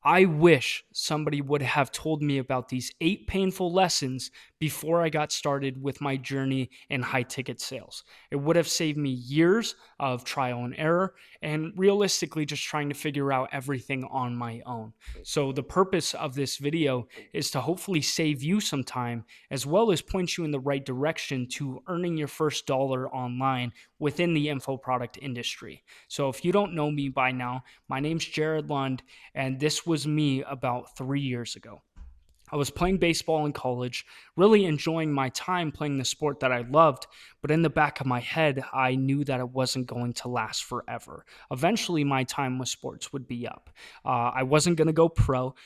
I wish somebody would have told me about these 8 painful lessons before I got started with my journey in high ticket sales. It would have saved me years of trial and error and realistically just trying to figure out everything on my own. So, the purpose of this video is to hopefully save you some time as well as point you in the right direction to earning your first dollar online within the info product industry. So, if you don't know me by now, my name's Jared Lund, and this was me about 3 years ago. I was playing baseball in college, really enjoying my time playing the sport that I loved, but in the back of my head, I knew that it wasn't going to last forever. Eventually, my time with sports would be up. I wasn't going to go pro.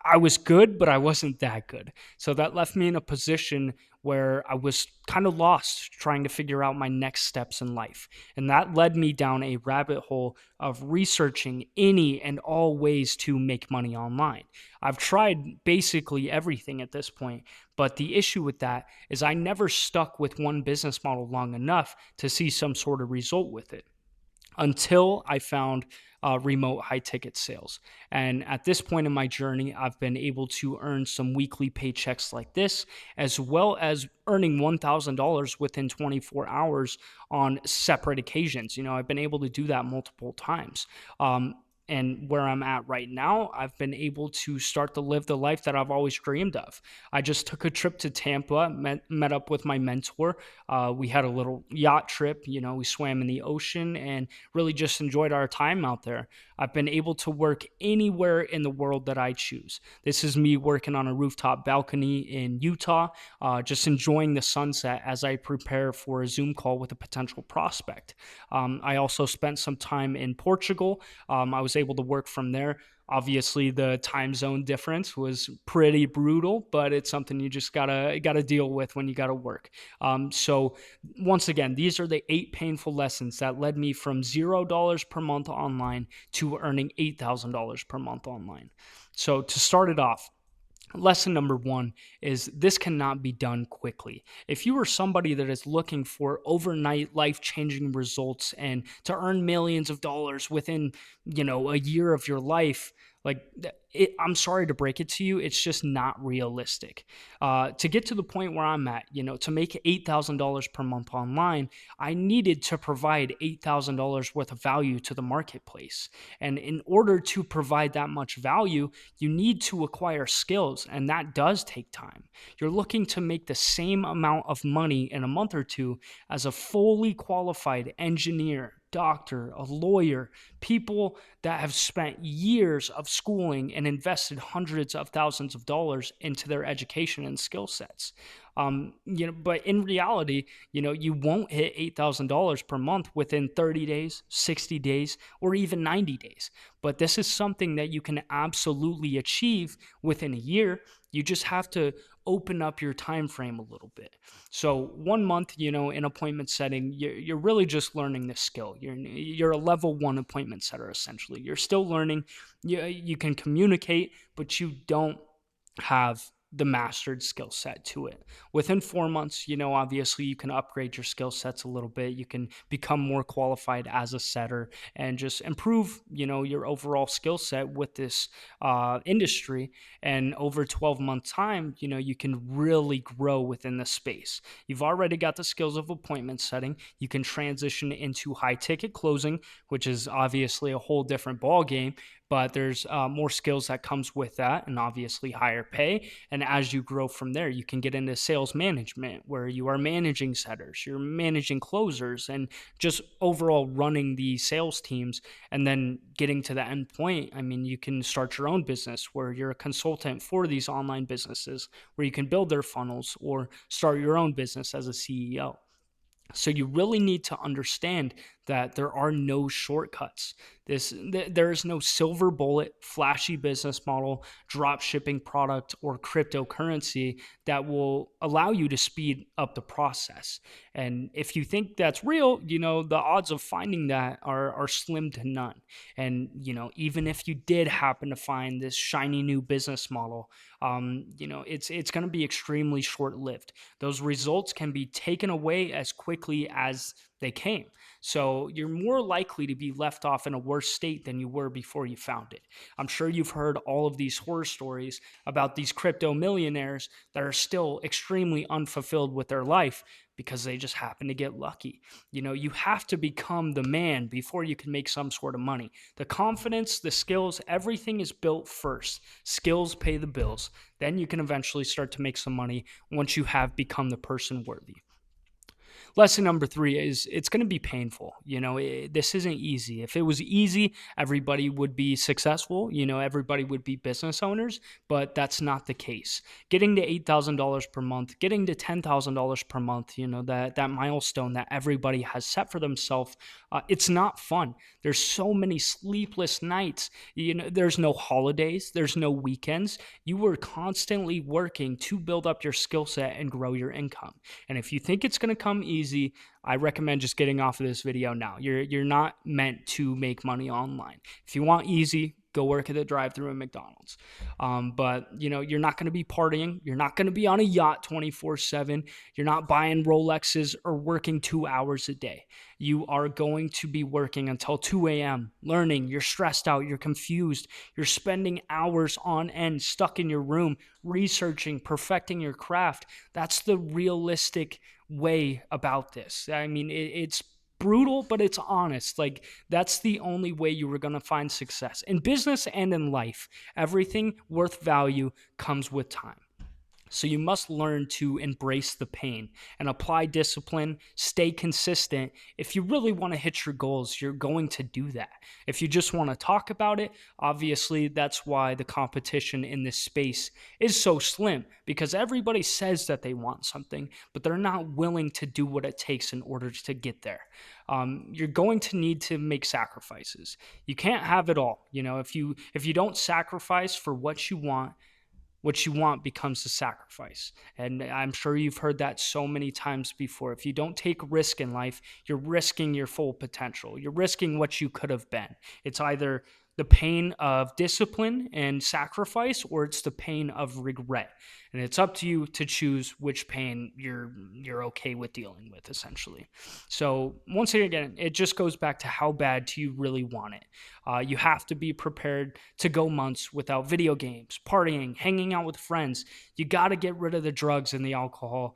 I was good, but I wasn't that good. So that left me in a position where I was kind of lost trying to figure out my next steps in life. And that led me down a rabbit hole of researching any and all ways to make money online. I've tried basically everything at this point, but the issue with that is I never stuck with one business model long enough to see some sort of result with it until I found remote high ticket sales. And at this point in my journey, I've been able to earn some weekly paychecks like this, as well as earning $1,000 within 24 hours on separate occasions. I've been able to do that multiple times. And where I'm at right now, I've been able to start to live the life that I've always dreamed of. I just took a trip to Tampa, met up with my mentor. We had a little yacht trip. We swam in the ocean and really just enjoyed our time out there. I've been able to work anywhere in the world that I choose. This is me working on a rooftop balcony in Utah, just enjoying the sunset as I prepare for a Zoom call with a potential prospect. I also spent some time in Portugal. I was able to work from there. Obviously, the time zone difference was pretty brutal, but it's something you just gotta deal with when you gotta work. So once again, these are the 8 painful lessons that led me from $0 per month online to earning $8,000 per month online. So to start it off, lesson number one is this cannot be done quickly. If you are somebody that is looking for overnight life-changing results and to earn millions of dollars within, a year of your life, I'm sorry to break it to you, it's just not realistic. To get to the point where I'm at, to make $8,000 per month online, I needed to provide $8,000 worth of value to the marketplace. And in order to provide that much value, you need to acquire skills, and that does take time. You're looking to make the same amount of money in a month or two as a fully qualified engineer, doctor, a lawyer, people that have spent years of schooling and invested hundreds of thousands of dollars into their education and skill sets. But in reality, you won't hit $8,000 per month within 30 days, 60 days, or even 90 days. But this is something that you can absolutely achieve within a year. You just have to open up your time frame a little bit. So 1 month, in appointment setting, you're really just learning the skill. You're a level one appointment setter essentially. You're still learning. You can communicate, but you don't have the mastered skill set to it. Within 4 months, obviously you can upgrade your skill sets a little bit. You can become more qualified as a setter and just improve, your overall skill set with this industry. And over 12 months time, you can really grow within the space. You've already got the skills of appointment setting. You can transition into high ticket closing, which is obviously a whole different ball game, but there's more skills that comes with that and obviously higher pay. And as you grow from there, you can get into sales management where you are managing setters, you're managing closers, and just overall running the sales teams. And then getting to the end point, I mean, you can start your own business where you're a consultant for these online businesses where you can build their funnels or start your own business as a CEO. So you really need to understand that there are no shortcuts. There is no silver bullet, flashy business model, drop shipping product, or cryptocurrency that will allow you to speed up the process. And if you think that's real, the odds of finding that are slim to none. And even if you did happen to find this shiny new business model, it's going to be extremely short lived. Those results can be taken away as quickly as they came. So you're more likely to be left off in a worse state than you were before you found it. I'm sure you've heard all of these horror stories about these crypto millionaires that are still extremely unfulfilled with their life because they just happen to get lucky. You have to become the man before you can make some sort of money. The confidence, the skills, everything is built first. Skills pay the bills. Then you can eventually start to make some money once you have become the person worthy. Lesson number 3 is it's going to be painful. This isn't easy. If it was easy, everybody would be successful. Everybody would be business owners, but that's not the case. Getting to $8,000 per month, getting to $10,000 per month, that milestone that everybody has set for themselves, it's not fun. There's so many sleepless nights. There's no holidays, there's no weekends. You are constantly working to build up your skill set and grow your income. And if you think it's going to come easy, I recommend just getting off of this video now. You're not meant to make money online. If you want easy, go work at the drive-thru at McDonald's. But you're not going to be partying. You're not going to be on a yacht 24/7. You're not buying Rolexes or working 2 hours a day. You are going to be working until 2 a.m. learning. You're stressed out. You're confused. You're spending hours on end stuck in your room, researching, perfecting your craft. That's the realistic way about this. I mean, it's brutal, but it's honest. Like, that's the only way you were going to find success in business and in life. Everything worth value comes with time. So you must learn to embrace the pain and apply discipline, stay consistent. If you really want to hit your goals, you're going to do that. If you just want to talk about it, obviously that's why the competition in this space is so slim, because everybody says that they want something, but they're not willing to do what it takes in order to get there. You're going to need to make sacrifices. You can't have it all. If you don't sacrifice for what you want becomes a sacrifice. And I'm sure you've heard that so many times before. If you don't take risk in life, you're risking your full potential. You're risking what you could have been. It's either the pain of discipline and sacrifice, or it's the pain of regret. And it's up to you to choose which pain you're okay with dealing with, essentially. So once again, it just goes back to how bad do you really want it. You have to be prepared to go months without video games, partying, hanging out with friends. You got to get rid of the drugs and the alcohol.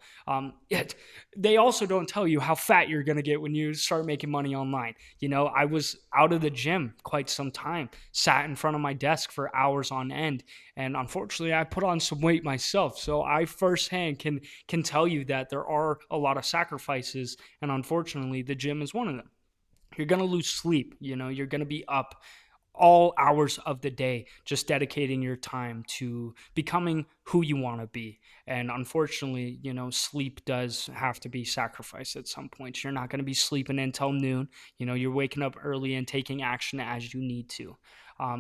They also don't tell you how fat you're going to get when you start making money online. I was out of the gym quite some time, sat in front of my desk for hours on end. And unfortunately, I put on some weight myself. So I firsthand can tell you that there are a lot of sacrifices. And unfortunately, the gym is one of them. You're going to lose sleep. You're going to be up all hours of the day just dedicating your time to becoming who you want to be. And unfortunately, sleep does have to be sacrificed at some point. You're not going to be sleeping until noon. You're waking up early and taking action as you need to.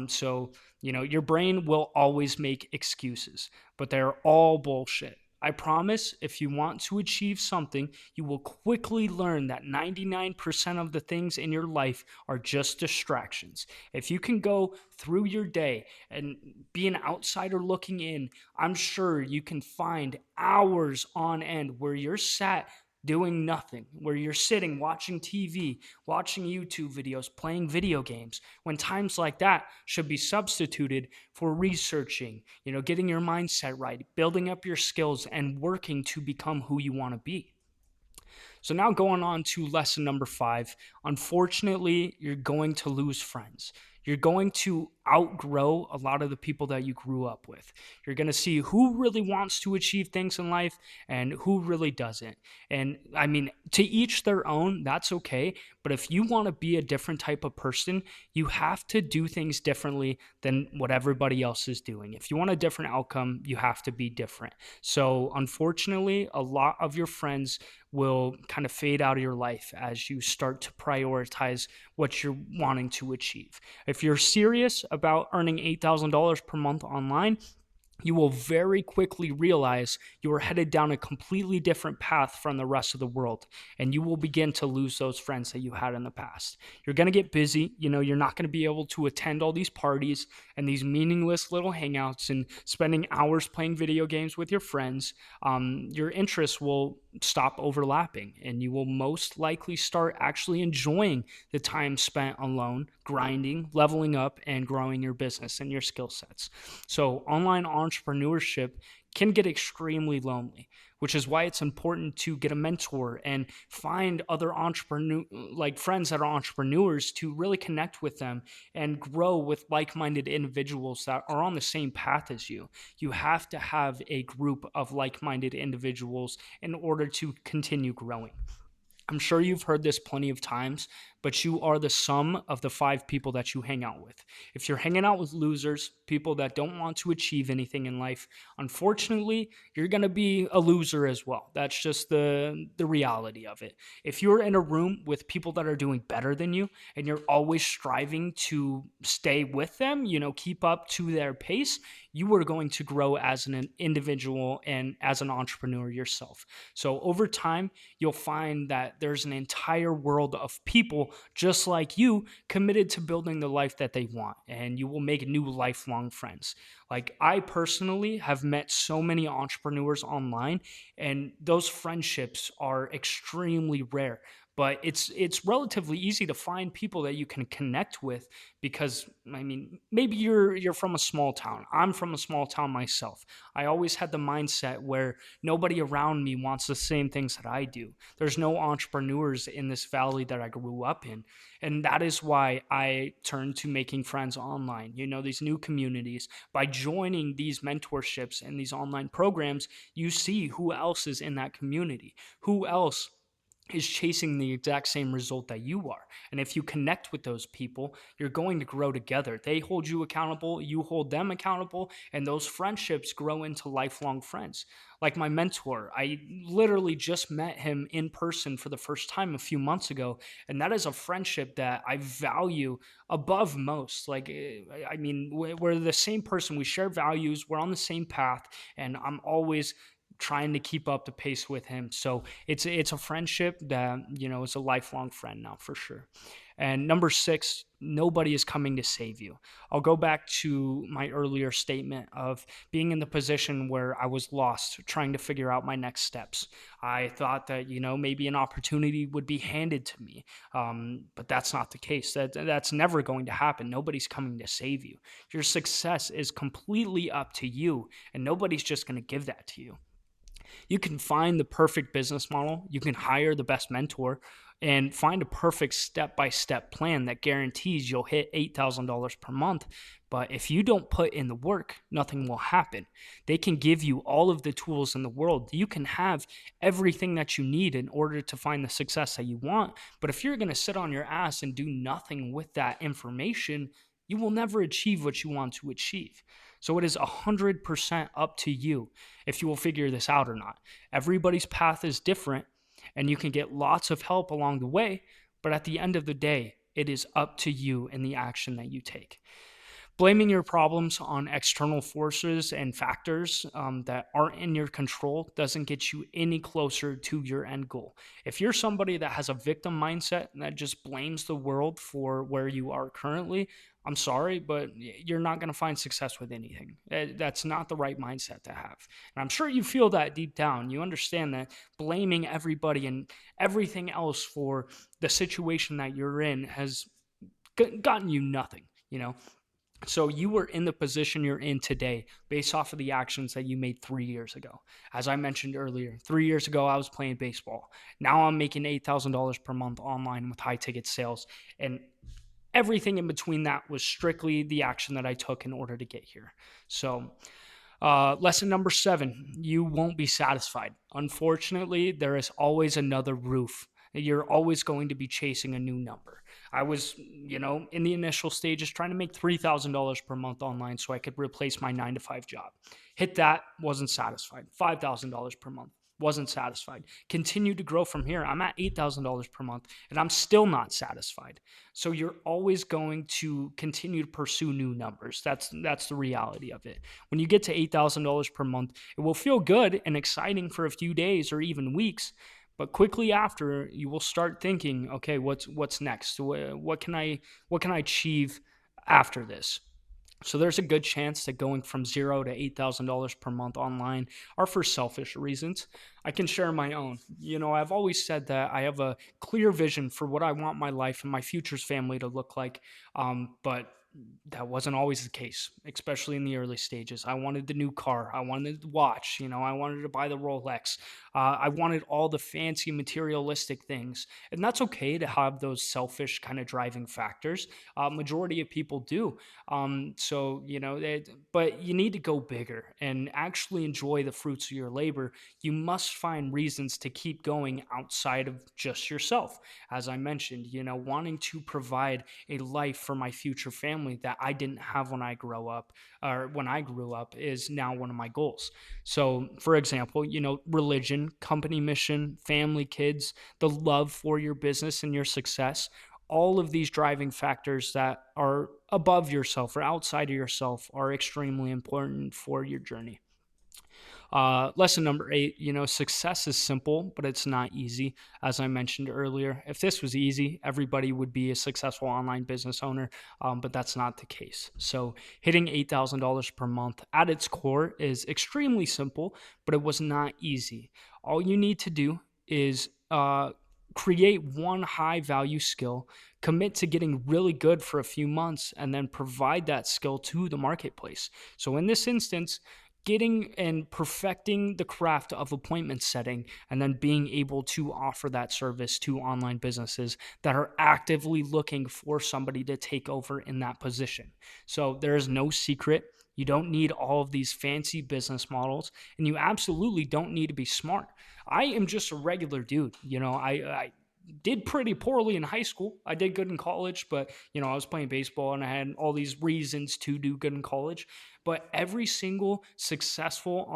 So your brain will always make excuses, but they're all bullshit. I promise, if you want to achieve something, you will quickly learn that 99% of the things in your life are just distractions. If you can go through your day and be an outsider looking in, I'm sure you can find hours on end where you're sat doing nothing, where you're sitting watching TV, watching YouTube videos, playing video games, when times like that should be substituted for researching, getting your mindset right, building up your skills, and working to become who you want to be. So now going on to lesson number 5, unfortunately, you're going to lose friends. You're going to outgrow a lot of the people that you grew up with. You're going to see who really wants to achieve things in life and who really doesn't. And I mean, to each their own, that's okay. But if you want to be a different type of person, you have to do things differently than what everybody else is doing. If you want a different outcome, you have to be different. So unfortunately, a lot of your friends will kind of fade out of your life as you start to prioritize what you're wanting to achieve. If you're serious about earning $8,000 per month online, you will very quickly realize you are headed down a completely different path from the rest of the world, and you will begin to lose those friends that you had in the past. You're going to get busy. You're not going to be able to attend all these parties and these meaningless little hangouts and spending hours playing video games with your friends. Your interests will stop overlapping, and you will most likely start actually enjoying the time spent alone, grinding, leveling up, and growing your business and your skill sets. So, online entrepreneurship can get extremely lonely, which is why it's important to get a mentor and find other friends that are entrepreneurs, to really connect with them and grow with like-minded individuals that are on the same path as you. You have to have a group of like-minded individuals in order to continue growing. I'm sure you've heard this plenty of times, but you are the sum of the five people that you hang out with. If you're hanging out with losers, people that don't want to achieve anything in life, unfortunately, you're going to be a loser as well. That's just the reality of it. If you're in a room with people that are doing better than you and you're always striving to stay with them, keep up to their pace, you are going to grow as an individual and as an entrepreneur yourself. So over time, you'll find that there's an entire world of people just like you committed to building the life that they want, and you will make new lifelong friends. Like, I personally have met so many entrepreneurs online, and those friendships are extremely rare. But it's relatively easy to find people that you can connect with, because I mean, maybe you're from a small town. I'm from a small town myself. I always had the mindset where nobody around me wants the same things that I do. There's no entrepreneurs in this valley that I grew up in. And that is why I turned to making friends online, these new communities. By joining these mentorships and these online programs, you see who else is in that community, who else is chasing the exact same result that you are. And if you connect with those people, you're going to grow together. They hold you accountable, you hold them accountable, and those friendships grow into lifelong friends. Like my mentor, I literally just met him in person for the first time a few months ago, and that is a friendship that I value above most. Like, I mean, we're the same person, we share values, we're on the same path, and I'm always trying to keep up the pace with him. So it's a friendship that is a lifelong friend now, for sure. And number 6, nobody is coming to save you. I'll go back to my earlier statement of being in the position where I was lost, trying to figure out my next steps. I thought that maybe an opportunity would be handed to me, but that's not the case. That's never going to happen. Nobody's coming to save you. Your success is completely up to you, and nobody's just going to give that to you. You can find the perfect business model, you can hire the best mentor, and find a perfect step by step plan that guarantees you'll hit $8,000 per month. But if you don't put in the work, nothing will happen. They can give you all of the tools in the world. You can have everything that you need in order to find the success that you want. But if you're going to sit on your ass and do nothing with that information, you will never achieve what you want to achieve. So it is 100% up to you if you will figure this out or not. Everybody's path is different, and you can get lots of help along the way, but at the end of the day, it is up to you and the action that you take. Blaming your problems on external forces and factors that aren't in your control doesn't get you any closer to your end goal. If you're somebody that has a victim mindset and that just blames the world for where you are currently, I'm sorry, but you're not going to find success with anything. That's not the right mindset to have. And I'm sure you feel that deep down. You understand that blaming everybody and everything else for the situation that you're in has gotten you nothing. So you were in the position you're in today based off of the actions that you made 3 years ago. As I mentioned earlier, 3 years ago, I was playing baseball. Now I'm making $8,000 per month online with high ticket sales. And everything in between that was strictly the action that I took in order to get here. So lesson number 7, you won't be satisfied. Unfortunately, there is always another roof. You're always going to be chasing a new number. I was, in the initial stages trying to make $3,000 per month online so I could replace my 9 to 5 job. Hit that, wasn't satisfied. $5,000 per month. Wasn't satisfied. Continued to grow from here. I'm at $8,000 per month and I'm still not satisfied. So you're always going to continue to pursue new numbers. That's the reality of it. When you get to $8,000 per month, it will feel good and exciting for a few days or even weeks, but quickly after, you will start thinking, okay, what's next? What can I achieve after this? So there's a good chance that going from 0 to $8,000 per month online are for selfish reasons. I can share my own. I've always said that I have a clear vision for what I want my life and my future's family to look like. But that wasn't always the case, especially in the early stages. I wanted the new car. I wanted the watch. I wanted to buy the Rolex. I wanted all the fancy materialistic things. And that's okay to have those selfish kind of driving factors. Majority of people do. But you need to go bigger and actually enjoy the fruits of your labor. You must find reasons to keep going outside of just yourself. As I mentioned, wanting to provide a life for my future family that I didn't have when I grew up is now one of my goals. So, for example, religion, company mission, family, kids, the love for your business and your success, all of these driving factors that are above yourself or outside of yourself are extremely important for your journey. Lesson number 8, success is simple, but it's not easy. As I mentioned earlier, if this was easy, everybody would be a successful online business owner, but that's not the case. So hitting $8,000 per month at its core is extremely simple, but it was not easy. All you need to do is create one high value skill, commit to getting really good for a few months, and then provide that skill to the marketplace. So in this instance, getting and perfecting the craft of appointment setting and then being able to offer that service to online businesses that are actively looking for somebody to take over in that position. So there is no secret. You don't need all of these fancy business models, and you absolutely don't need to be smart. I am just a regular dude. I did pretty poorly in high school. I did good in college, but I was playing baseball and I had all these reasons to do good in college. But every single successful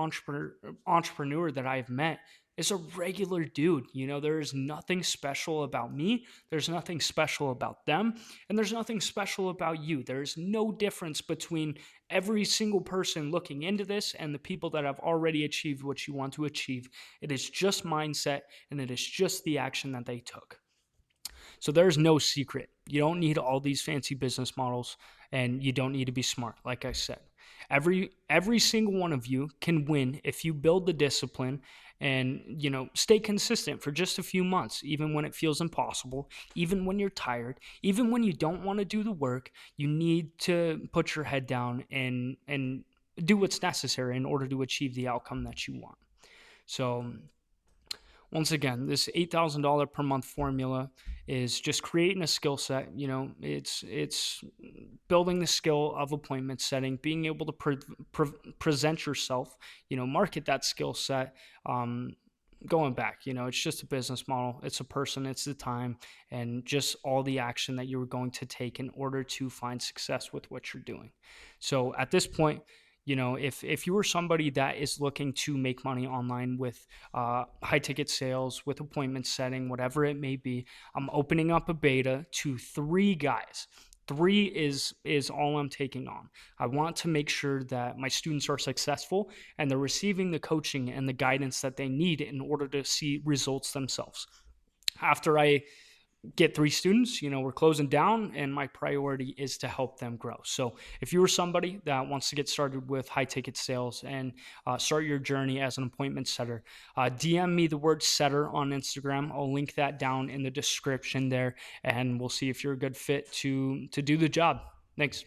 entrepreneur that I've met is a regular dude. There is nothing special about me. There's nothing special about them. And there's nothing special about you. There's no difference between every single person looking into this and the people that have already achieved what you want to achieve. It is just mindset and it is just the action that they took. So there's no secret. You don't need all these fancy business models and you don't need to be smart, like I said. Every single one of you can win if you build the discipline and stay consistent for just a few months, even when it feels impossible, even when you're tired, even when you don't want to do the work. You need to put your head down and do what's necessary in order to achieve the outcome that you want. So once again, this $8,000 per month formula is just creating a skill set. It's building the skill of appointment setting, being able to present yourself, market that skill set. Going back, it's just a business model. It's a person, it's the time, and just all the action that you're going to take in order to find success with what you're doing. So at this point, if you are somebody that is looking to make money online with high ticket sales, with appointment setting, whatever it may be, I'm opening up a beta to 3 guys. 3 is all I'm taking on. I want to make sure that my students are successful and they're receiving the coaching and the guidance that they need in order to see results themselves. After I get 3 students, we're closing down, and my priority is to help them grow. So if you are somebody that wants to get started with high ticket sales and start your journey as an appointment setter, DM me the word setter on Instagram. I'll link that down in the description there, and we'll see if you're a good fit to do the job. Thanks.